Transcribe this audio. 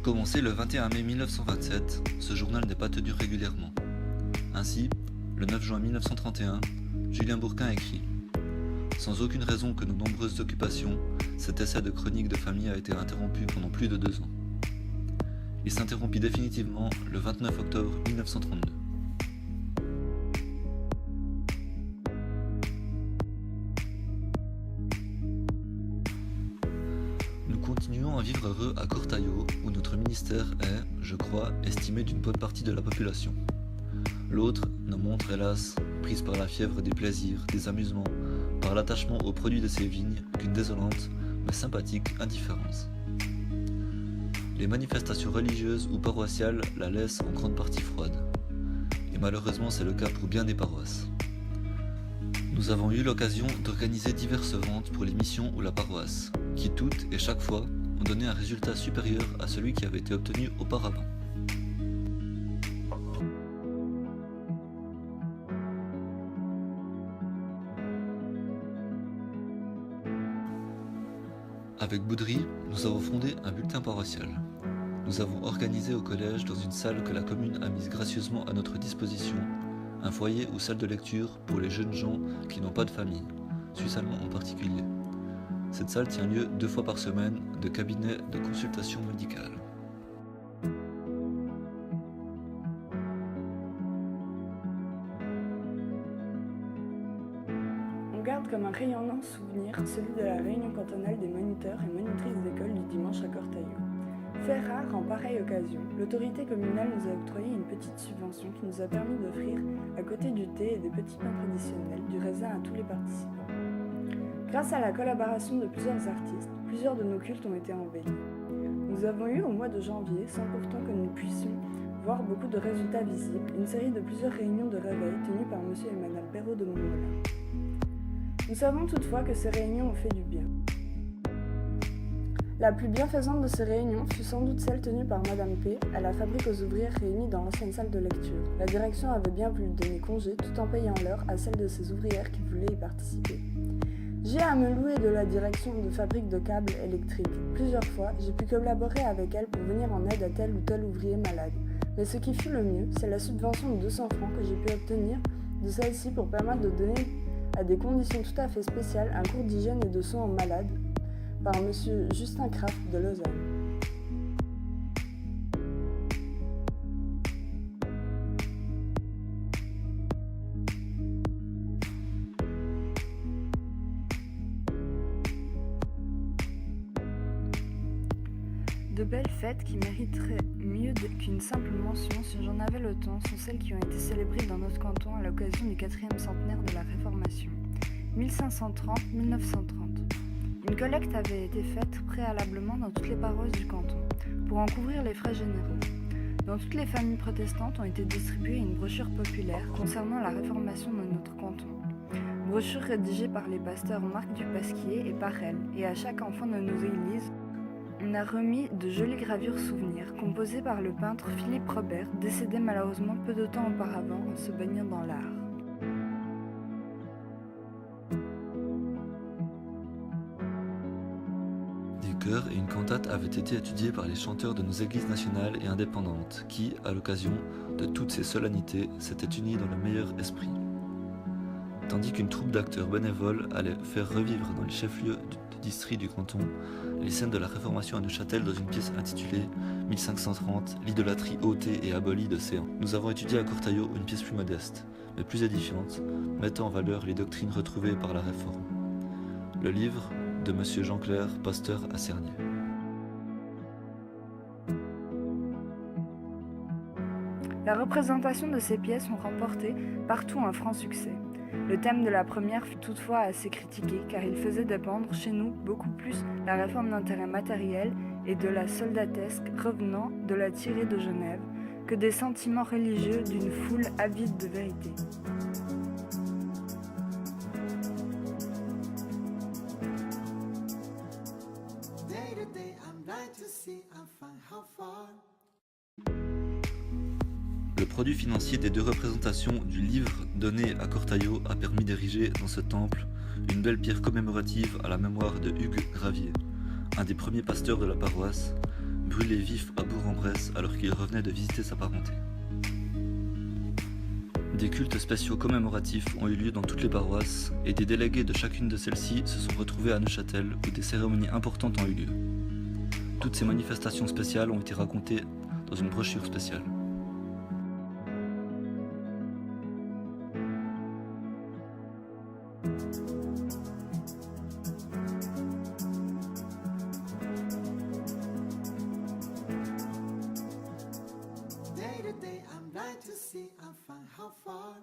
Commencé le 21 mai 1927, ce journal n'est pas tenu régulièrement. Ainsi, le 9 juin 1931, Julien Bourquin écrit « Sans aucune raison que nos nombreuses occupations, cet essai de chronique de famille a été interrompu pendant plus de 2 ans. Il s'interrompit définitivement le 29 octobre 1932. Nous continuons à vivre heureux à Cortaillot, où notre ministère est, je crois, estimé d'une bonne partie de la population. L'autre ne montre, hélas, prise par la fièvre des plaisirs, des amusements, par l'attachement aux produits de ses vignes, qu'une désolante, mais sympathique indifférence. Les manifestations religieuses ou paroissiales la laissent en grande partie froide. Et malheureusement, c'est le cas pour bien des paroisses. Nous avons eu l'occasion d'organiser diverses ventes pour les missions ou la paroisse, qui toutes et chaque fois ont donné un résultat supérieur à celui qui avait été obtenu auparavant. Avec Boudry, nous avons fondé un bulletin paroissial. Nous avons organisé au collège, dans une salle que la commune a mise gracieusement à notre disposition, un foyer ou salle de lecture pour les jeunes gens qui n'ont pas de famille, Suisse allemand en particulier. Cette salle tient lieu 2 fois par semaine de cabinet de consultation médicale. On garde comme un rayonnant souvenir celui de la réunion cantonale des moniteurs et monitrices d'école du dimanche à Cortaillot. Fait rare en pareille occasion, l'autorité communale nous a octroyé une petite subvention qui nous a permis d'offrir, à côté du thé et des petits pains traditionnels, du raisin à tous les participants. Grâce à la collaboration de plusieurs artistes, plusieurs de nos cultes ont été embellis. Nous avons eu au mois de janvier, sans pourtant que nous puissions voir beaucoup de résultats visibles, une série de plusieurs réunions de réveil tenues par M. et Mme Perrault de Montmolin. Nous savons toutefois que ces réunions ont fait du bien. La plus bienfaisante de ces réunions fut sans doute celle tenue par Madame P. à la fabrique aux ouvrières réunies dans l'ancienne salle de lecture. La direction avait bien voulu donner congé tout en payant l'heure à celles de ces ouvrières qui voulaient y participer. J'ai à me louer de la direction de fabrique de câbles électriques. Plusieurs fois, j'ai pu collaborer avec elle pour venir en aide à tel ou tel ouvrier malade. Mais ce qui fut le mieux, c'est la subvention de 200 francs que j'ai pu obtenir de celle-ci pour permettre de donner à des conditions tout à fait spéciales un cours d'hygiène et de soins aux malades par M. Justin Kraft de Lausanne. De belles fêtes qui mériteraient mieux qu'une simple mention, si j'en avais le temps, sont celles qui ont été célébrées dans notre canton à l'occasion du 4e centenaire de la Réformation, 1530-1930. Une collecte avait été faite préalablement dans toutes les paroisses du canton, pour en couvrir les frais généraux. Dans toutes les familles protestantes ont été distribuées une brochure populaire concernant la réformation de notre canton. Brochure rédigée par les pasteurs Marc Dupasquier et par elle, et à chaque enfant de nos églises, on a remis de jolies gravures souvenirs, composées par le peintre Philippe Robert, décédé malheureusement peu de temps auparavant en se baignant dans l'art. Des chœurs et une cantate avaient été étudiés par les chanteurs de nos églises nationales et indépendantes, qui, à l'occasion de toutes ces solennités, s'étaient unis dans le meilleur esprit. Tandis qu'une troupe d'acteurs bénévoles allait faire revivre dans les chefs-lieux du district du canton les scènes de la Réformation à Neuchâtel dans une pièce intitulée 1530, l'idolâtrie ôtée et abolie de Séan. Nous avons étudié à Cortaillot une pièce plus modeste, mais plus édifiante, mettant en valeur les doctrines retrouvées par la Réforme. Le livre de M. Jean Clair, pasteur à Cernier. La représentation de ces pièces ont remporté partout un franc succès. Le thème de la première fut toutefois assez critiqué car il faisait dépendre chez nous beaucoup plus la réforme d'intérêt matériel et de la soldatesque revenant de la tirée de Genève que des sentiments religieux d'une foule avide de vérité. Le produit financier des 2 représentations du livre donné à Cortaillot a permis d'ériger dans ce temple une belle pierre commémorative à la mémoire de Hugues Gravier, un des premiers pasteurs de la paroisse, brûlé vif à Bourg-en-Bresse alors qu'il revenait de visiter sa parenté. Des cultes spéciaux commémoratifs ont eu lieu dans toutes les paroisses et des délégués de chacune de celles-ci se sont retrouvés à Neuchâtel où des cérémonies importantes ont eu lieu. Toutes ces manifestations spéciales ont été racontées dans une brochure spéciale. Day to day, I'm blind to see, I find how far